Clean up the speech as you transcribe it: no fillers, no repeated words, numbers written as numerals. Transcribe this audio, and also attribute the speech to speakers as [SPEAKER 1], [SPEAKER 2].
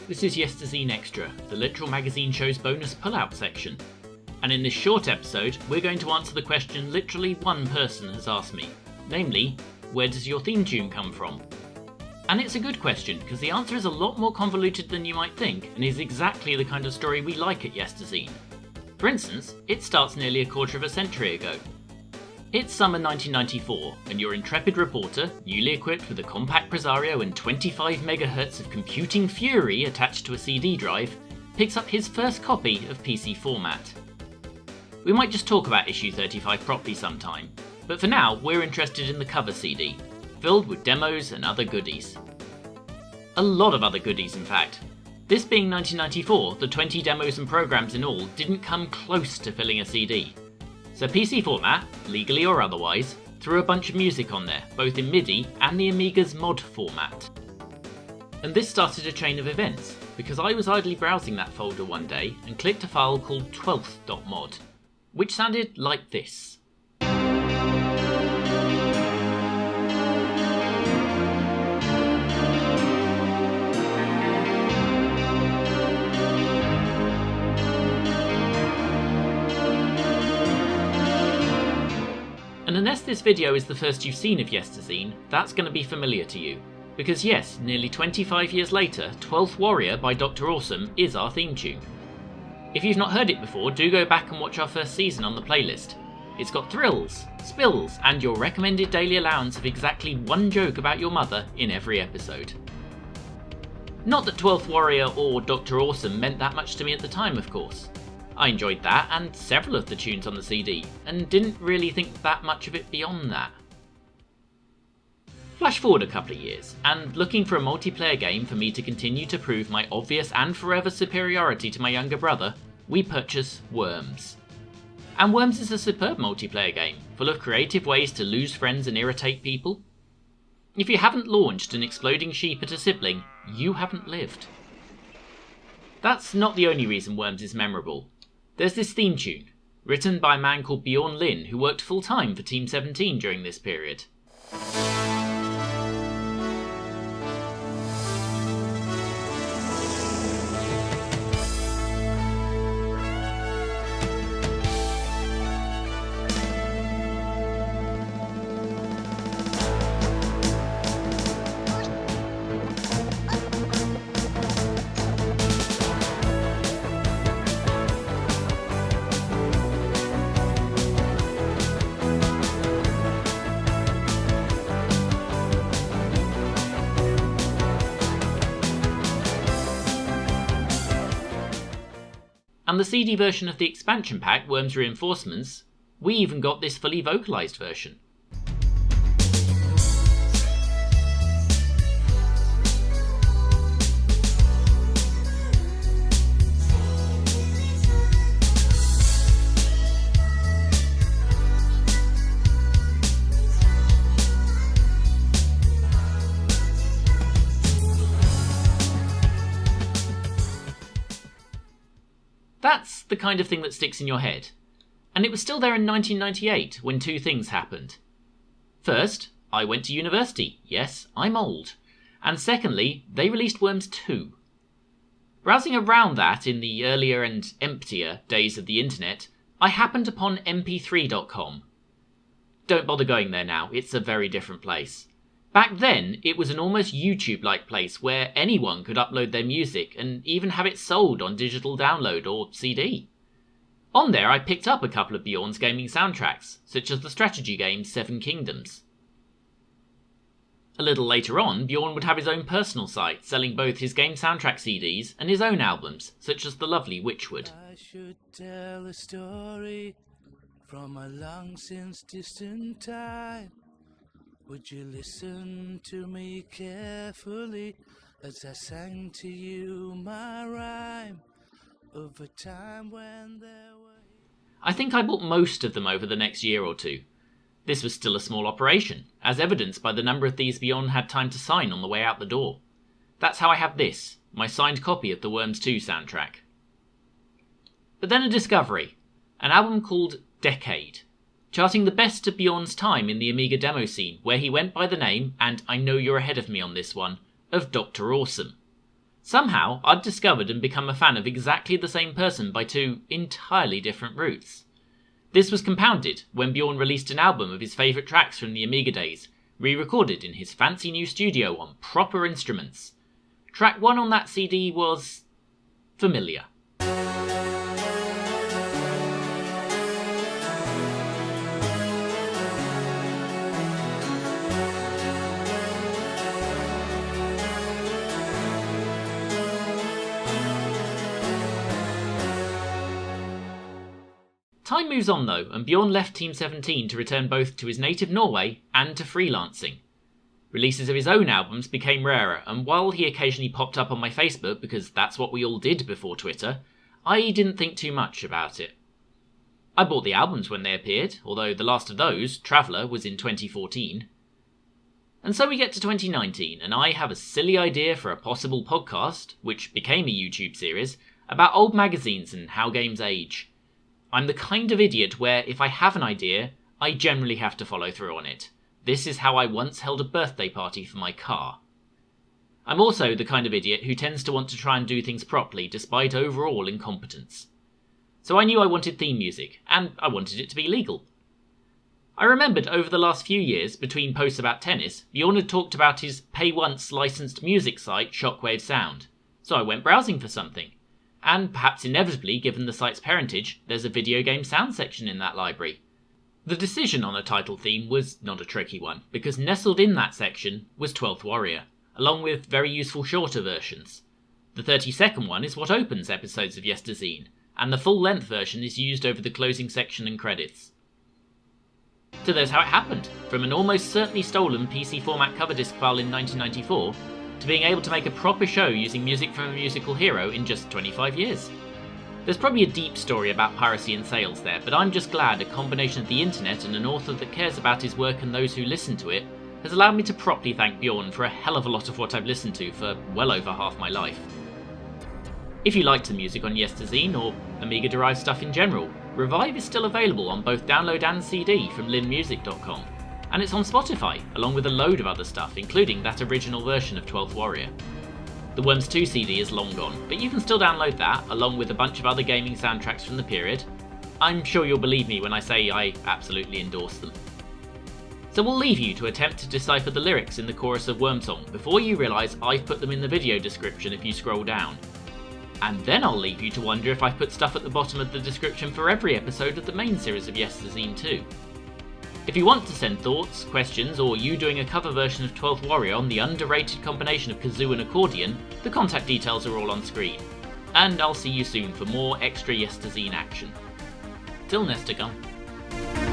[SPEAKER 1] This is Yesterzine Extra, the literal magazine show's bonus pullout section. And in this short episode, we're going to answer the question literally one person has asked me, namely, where does your theme tune come from? And it's a good question, because the answer is a lot more convoluted than you might think, and is exactly the kind of story we like at Yesterzine. For instance, it starts nearly a quarter of a century ago. It's summer 1994, and your intrepid reporter, newly equipped with a compact Presario and 25 MHz of computing fury attached to a CD drive, picks up his first copy of PC format. We might just talk about issue 35 properly sometime, but for now we're interested in the cover CD, filled with demos and other goodies. A lot of other goodies, in fact. This being 1994, the 20 demos and programs in all didn't come close to filling a CD. So PC Format, legally or otherwise, threw a bunch of music on there, both in MIDI and the Amiga's mod format. And this started a chain of events, because I was idly browsing that folder one day and clicked a file called 12th.mod, which sounded like this. And unless this video is the first you've seen of Yesterzine, that's going to be familiar to you. Because yes, nearly 25 years later, 12th Warrior by Dr. Awesome is our theme tune. If you've not heard it before, do go back and watch our first season on the playlist. It's got thrills, spills, and your recommended daily allowance of exactly one joke about your mother in every episode. Not that 12th Warrior or Dr. Awesome meant that much to me at the time, of course. I enjoyed that and several of the tunes on the CD, and didn't really think that much of it beyond that. Flash forward a couple of years, and looking for a multiplayer game for me to continue to prove my obvious and forever superiority to my younger brother, we purchase Worms. And Worms is a superb multiplayer game, full of creative ways to lose friends and irritate people. If you haven't launched an exploding sheep at a sibling, you haven't lived. That's not the only reason Worms is memorable. There's this theme tune, written by a man called Bjorn Lynne who worked full-time for Team 17 during this period. And the CD version of the expansion pack, Worms Reinforcements, we even got this fully vocalised version. That's the kind of thing that sticks in your head. And it was still there in 1998 when two things happened. First, I went to university. Yes, I'm old. And secondly, they released Worms 2. Browsing around that in the earlier and emptier days of the internet, I happened upon mp3.com. Don't bother going there now, it's a very different place. Back then, it was an almost YouTube-like place where anyone could upload their music and even have it sold on digital download or CD. On there I picked up a couple of Bjorn's gaming soundtracks, such as the strategy game Seven Kingdoms. A little later on, Bjorn would have his own personal site, selling both his game soundtrack CDs and his own albums, such as the lovely Witchwood.
[SPEAKER 2] I should tell a story from a long since distant time. Would you listen to me carefully as I sang to you my rhyme of a time when there were...
[SPEAKER 1] I think I bought most of them over the next year or two. This was still a small operation, as evidenced by the number of these Bjorn had time to sign on the way out the door. That's how I have this, my signed copy of the Worms 2 soundtrack. But then a discovery, an album called Decade, charting the best of Bjorn's time in the Amiga demo scene, where he went by the name, and I know you're ahead of me on this one, of Dr. Awesome. Somehow, I'd discovered and become a fan of exactly the same person by two entirely different routes. This was compounded when Bjorn released an album of his favourite tracks from the Amiga days, re-recorded in his fancy new studio on proper instruments. Track 1 on that CD was familiar. Time moves on though, and Bjorn left Team 17 to return both to his native Norway and to freelancing. Releases of his own albums became rarer, and while he occasionally popped up on my Facebook, because that's what we all did before Twitter, I didn't think too much about it. I bought the albums when they appeared, although the last of those, Traveller, was in 2014. And so we get to 2019, and I have a silly idea for a possible podcast, which became a YouTube series, about old magazines and how games age. I'm the kind of idiot where if I have an idea, I generally have to follow through on it. This is how I once held a birthday party for my car. I'm also the kind of idiot who tends to want to try and do things properly despite overall incompetence. So I knew I wanted theme music, and I wanted it to be legal. I remembered over the last few years, between posts about tennis, Bjorn had talked about his pay-once licensed music site Shockwave Sound, so I went browsing for something. And perhaps inevitably, given the site's parentage, there's a video game sound section in that library. The decision on a title theme was not a tricky one, because nestled in that section was 12th Warrior, along with very useful shorter versions. The 30-second one is what opens episodes of Yesterzine, and the full-length version is used over the closing section and credits. So there's how it happened, from an almost certainly stolen PC format cover disc file in 1994, to being able to make a proper show using music from a musical hero in just 25 years. There's probably a deep story about piracy and sales there, but I'm just glad a combination of the internet and an author that cares about his work and those who listen to it has allowed me to properly thank Bjorn for a hell of a lot of what I've listened to for well over half my life. If you liked the music on Yesterzine, or Amiga-derived stuff in general, Revive is still available on both download and CD from lynnemusic.com. And it's on Spotify, along with a load of other stuff, including that original version of 12th Warrior. The Worms 2 CD is long gone, but you can still download that, along with a bunch of other gaming soundtracks from the period. I'm sure you'll believe me when I say I absolutely endorse them. So we'll leave you to attempt to decipher the lyrics in the chorus of Wormsong before you realise I've put them in the video description if you scroll down. And then I'll leave you to wonder if I've put stuff at the bottom of the description for every episode of the main series of Yesterzine too. If you want to send thoughts, questions, or you doing a cover version of 12th Warrior on the underrated combination of kazoo and accordion, the contact details are all on screen. And I'll see you soon for more extra Yesterzine action. Till next time.